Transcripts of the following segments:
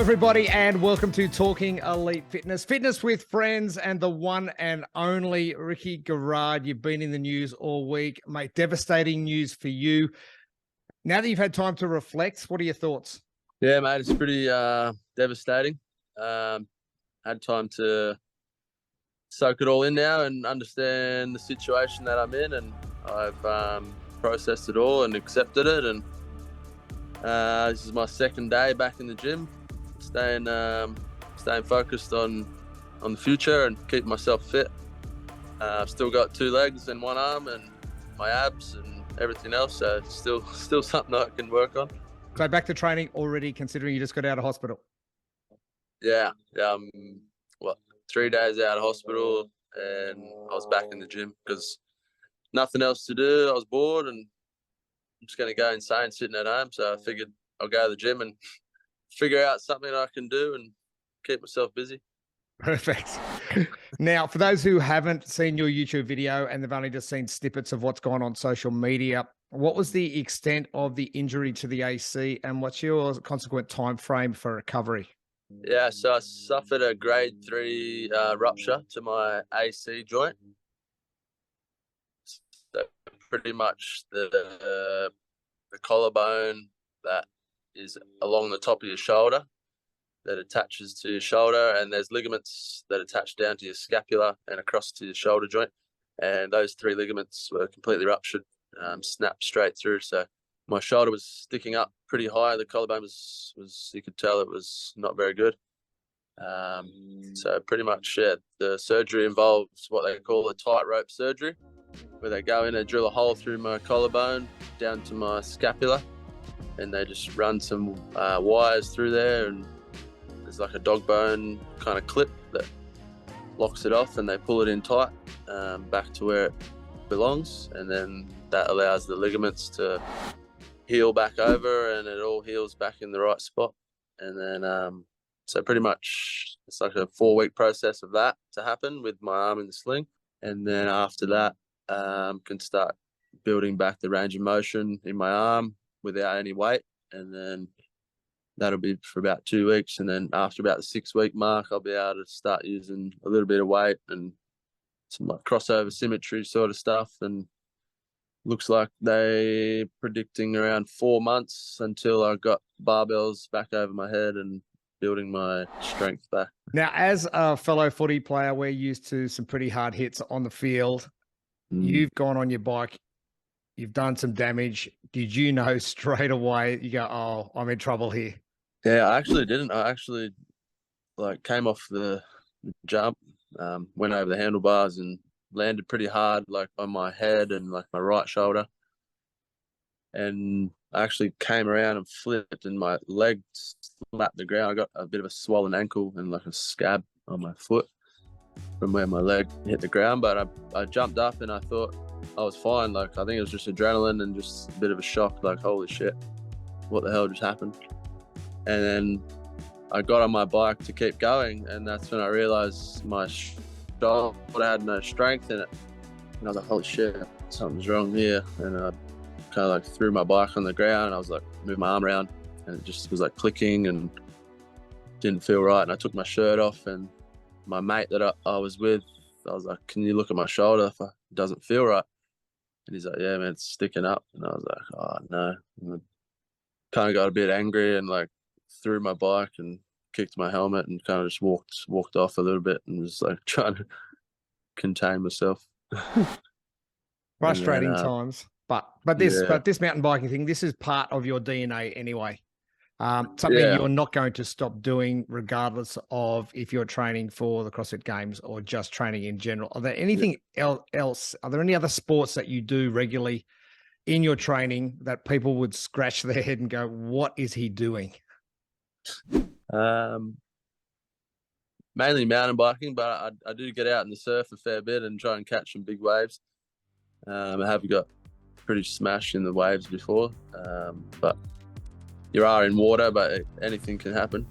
everybody, and welcome to Talking Elite Fitness. Fitness with friends and the one and only Ricky Garard. You've been in the news all week, mate. Devastating news for you. Now that you've had time to reflect, what are your thoughts? Yeah, mate, it's pretty devastating. Had time to soak it all in now and understand the situation that I'm in, and I've processed it all and accepted it. And this is my second day back in the gym, staying focused on the future and keeping myself fit. I've still got 2 legs and 1 arm and my abs and everything else, so it's still something I can work on. So back to training already, considering you just got out of hospital? Yeah. 3 days out of hospital, and I was back in the gym because nothing else to do. I was bored and I'm just going to go insane sitting at home. So I figured I'll go to the gym and figure out something I can do and keep myself busy. Perfect. Now, for those who haven't seen your YouTube video and they've only just seen snippets of what's gone on social media, what was the extent of the injury to the AC and what's your consequent time frame for recovery? Yeah, so I suffered a grade 3 rupture to my AC joint. So pretty much the collarbone that is along the top of your shoulder that attaches to your shoulder, and there's ligaments that attach down to your scapula and across to your shoulder joint. And those 3 ligaments were completely ruptured, snapped straight through. So my shoulder was sticking up pretty high. The collarbone was you could tell it was not very good. So pretty much, yeah, the surgery involves what they call a tightrope surgery, where they go in and drill a hole through my collarbone down to my scapula, and they just run some wires through there, and there's like a dog bone kind of clip that locks it off, and they pull it in tight back to where it belongs, and then that allows the ligaments to heal back over, and it all heals back in the right spot. And then so pretty much it's like a 4-week process of that to happen with my arm in the sling, and then after that can start building back the range of motion in my arm without any weight, and then that'll be for about 2 weeks, and then after about the 6-week mark I'll be able to start using a little bit of weight and some like crossover symmetry sort of stuff. And looks like they predicting around 4 months until I got barbells back over my head and building my strength back. Now, as a fellow footy player, we're used to some pretty hard hits on the field. You've gone on your bike, you've done some damage. Did you know straight away, you go, oh, I'm in trouble here? Yeah, I actually didn't. I actually came off the jump, went over the handlebars and landed pretty hard, like on my head and like my right shoulder. And I actually came around and flipped, and my leg slapped the ground. I got a bit of a swollen ankle and like a scab on my foot from where my leg hit the ground. But I jumped up and I thought I was fine. Like, I think it was just adrenaline and just a bit of a shock. Like, holy shit, what the hell just happened? And then I got on my bike to keep going, and that's when I realized my shoulder had no strength in it. And I was like, holy shit, something's wrong here. And I kind of like threw my bike on the ground, and I was like, moved my arm around, and it just was like clicking and didn't feel right. And I took my shirt off, and my mate that I was with, I was like, can you look at my shoulder if it doesn't feel right? And he's like, yeah, man, it's sticking up. And I was like, oh no. And I kind of got a bit angry and like threw my bike and kicked my helmet and kind of just walked off a little bit and was like trying to contain myself. Frustrating times. But this mountain biking thing, this is part of your DNA anyway. Something you're not going to stop doing regardless of if you're training for the CrossFit Games or just training in general. Are there anything else? Are there any other sports that you do regularly in your training that people would scratch their head and go, what is he doing? Mainly mountain biking, but I do get out in the surf a fair bit and try and catch some big waves. I have got pretty smashed in the waves before, but you are in water, but anything can happen,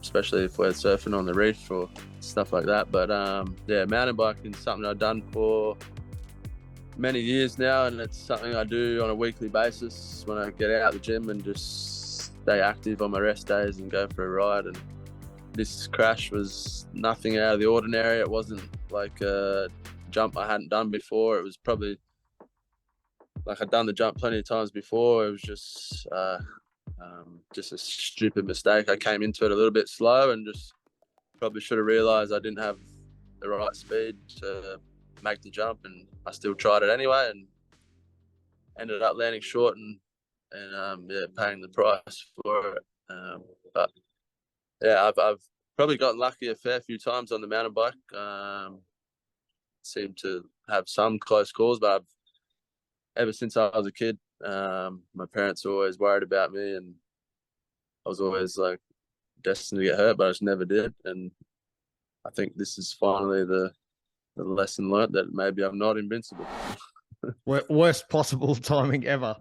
especially if we're surfing on the reef or stuff like that. But yeah, mountain biking is something I've done for many years now, and it's something I do on a weekly basis when I get out of the gym and just stay active on my rest days and go for a ride. And this crash was nothing out of the ordinary. It wasn't like a jump I hadn't done before. It was probably like I'd done the jump plenty of times before. It was just a stupid mistake. I came into it a little bit slow and just probably should have realised I didn't have the right speed to make the jump, and I still tried it anyway and ended up landing short and paying the price for it. But yeah, I've probably gotten lucky a fair few times on the mountain bike. Seemed to have some close calls, but ever since I was a kid, my parents were always worried about me, and I was always like destined to get hurt, but I just never did. And I think this is finally the lesson learned that maybe I'm not invincible. Worst possible timing ever.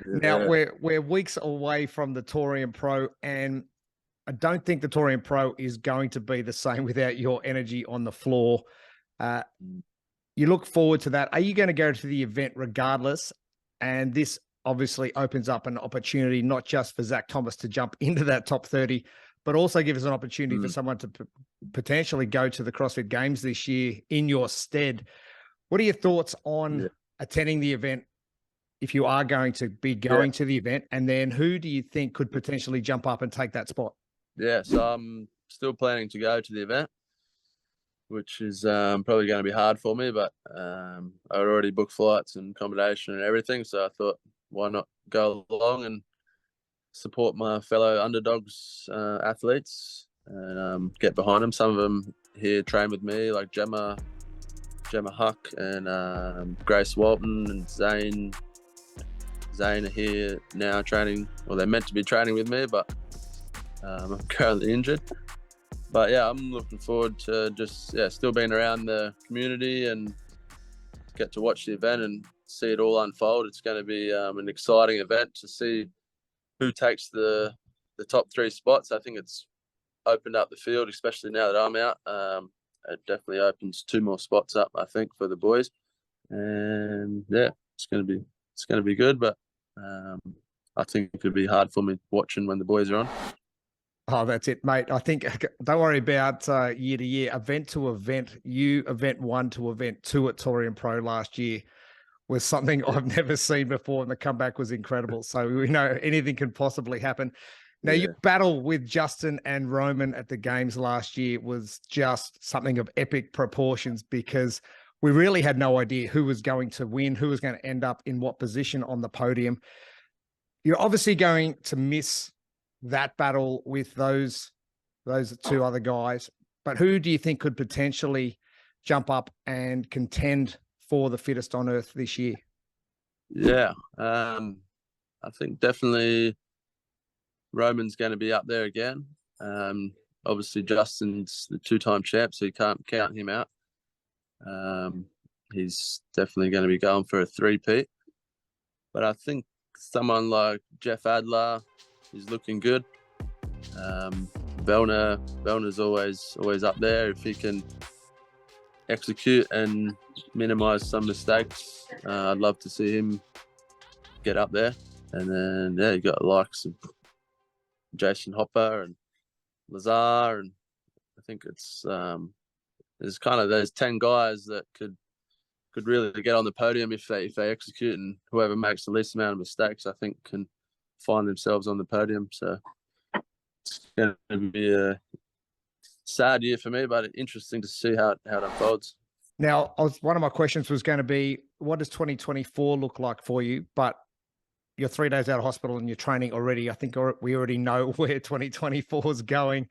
Yeah. Now we're weeks away from the TORIAN Pro, and I don't think the TORIAN Pro is going to be the same without your energy on the floor. You look forward to that. Are you going to go to the event regardless? And this obviously opens up an opportunity, not just for Zach Thomas to jump into that top 30, but also give us an opportunity for someone to potentially go to the CrossFit Games this year in your stead. What are your thoughts on attending the event if you are going to be going to the event? And then who do you think could potentially jump up and take that spot? Yeah, so I'm still planning to go to the event, which is probably going to be hard for me, but I already booked flights and accommodation and everything, so I thought, why not go along and support my fellow underdogs athletes and get behind them. Some of them here train with me, like Gemma Huck and Grace Walton and Zane are here now training. Well, they're meant to be training with me, but I'm currently injured. But yeah, I'm looking forward to just still being around the community and get to watch the event and see it all unfold. It's going to be an exciting event to see who takes the top 3 spots. I think it's opened up the field, especially now that I'm out. It definitely opens 2 more spots up, I think, for the boys. And yeah, it's going to be good, but I think it could be hard for me watching when the boys are on. Oh, that's it, mate. I think don't worry about year to year, event to event. You event 1 to event 2 at TORIAN Pro last year was something I've never seen before, and the comeback was incredible. So we know anything can possibly happen. Now, your battle with Justin and Roman at the games last year was just something of epic proportions, because we really had no idea who was going to win, who was going to end up in what position on the podium. You're obviously going to miss that battle with those 2 other guys, but who do you think could potentially jump up and contend for the fittest on earth this year? Yeah, I think definitely Roman's going to be up there again. Obviously Justin's the 2-time champ, so you can't count him out. He's definitely going to be going for a 3-peat. But I think someone like Jeff Adler is looking good. Vellner's always up there. If he can execute and minimize some mistakes, I'd love to see him get up there. And then you got the likes of Jason Hopper and Lazar, and I think it's there's kind of those 10 guys that could really get on the podium if they execute, and whoever makes the least amount of mistakes, I think, can find themselves on the podium. So it's going to be a sad year for me, but interesting to see how it unfolds. Now, one of my questions was going to be, what does 2024 look like for you? But you're 3 days out of hospital and you're training already. I think we already know where 2024 is going.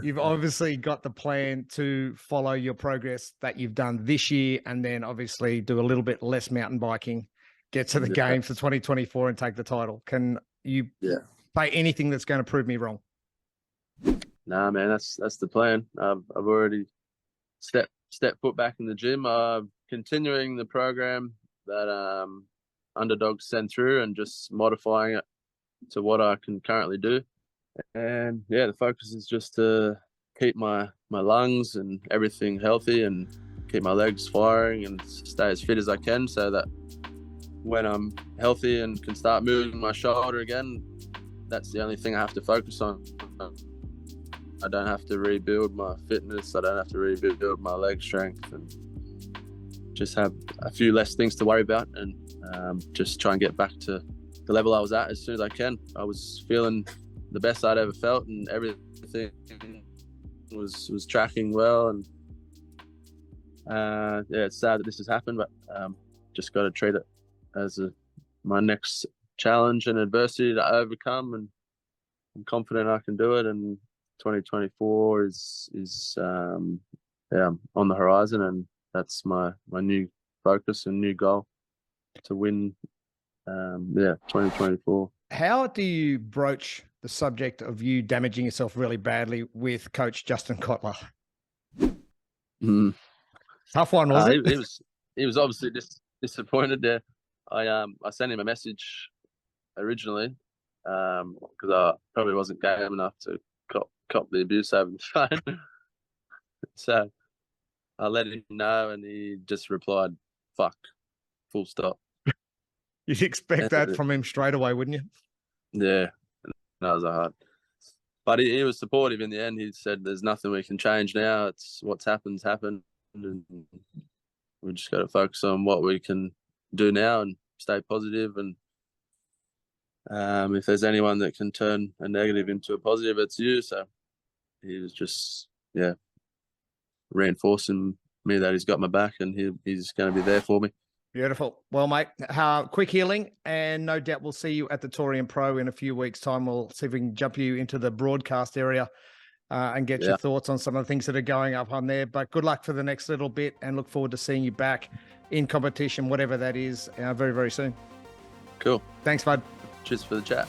You've obviously got the plan to follow your progress that you've done this year, and then obviously do a little bit less mountain biking, get to the games for 2024 and take the title. Can you say anything that's going to prove me wrong? Nah, man, that's the plan. I've already stepped foot back in the gym. Continuing the program that underdogs send through and just modifying it to what I can currently do. And yeah, the focus is just to keep my lungs and everything healthy and keep my legs firing and stay as fit as I can, so that when I'm healthy and can start moving my shoulder again, that's the only thing I have to focus on. I don't have to rebuild my fitness. I don't have to rebuild my leg strength, and just have a few less things to worry about, and just try and get back to the level I was at as soon as I can. I was feeling the best I'd ever felt, and everything was tracking well. And yeah, it's sad that this has happened, but just got to treat it as my next challenge and adversity to overcome, and I'm confident I can do it. And 2024 is on the horizon, and that's my new focus and new goal to win 2024. How do you broach the subject of you damaging yourself really badly with Coach Justin Kotler? Tough one, was it? He was obviously disappointed there. I sent him a message originally because I probably wasn't game enough to cop the abuse over the phone. So I let him know, and he just replied, "Fuck," full stop. You'd expect that from him straight away, wouldn't you? Yeah, that was hard. But he was supportive in the end. He said, "There's nothing we can change now. It's what's happened, and we just got to focus on what we can do now and stay positive. And if there's anyone that can turn a negative into a positive, it's you." So he was just, reinforcing me that he's got my back, and he's going to be there for me. Beautiful. Well, mate, quick healing, and no doubt we'll see you at the TORIAN Pro in a few weeks' time. We'll see if we can jump you into the broadcast area and get your thoughts on some of the things that are going up on there. But good luck for the next little bit, and look forward to seeing you back in competition, whatever that is, very, very soon. Cool. Thanks, bud. Cheers for the chat.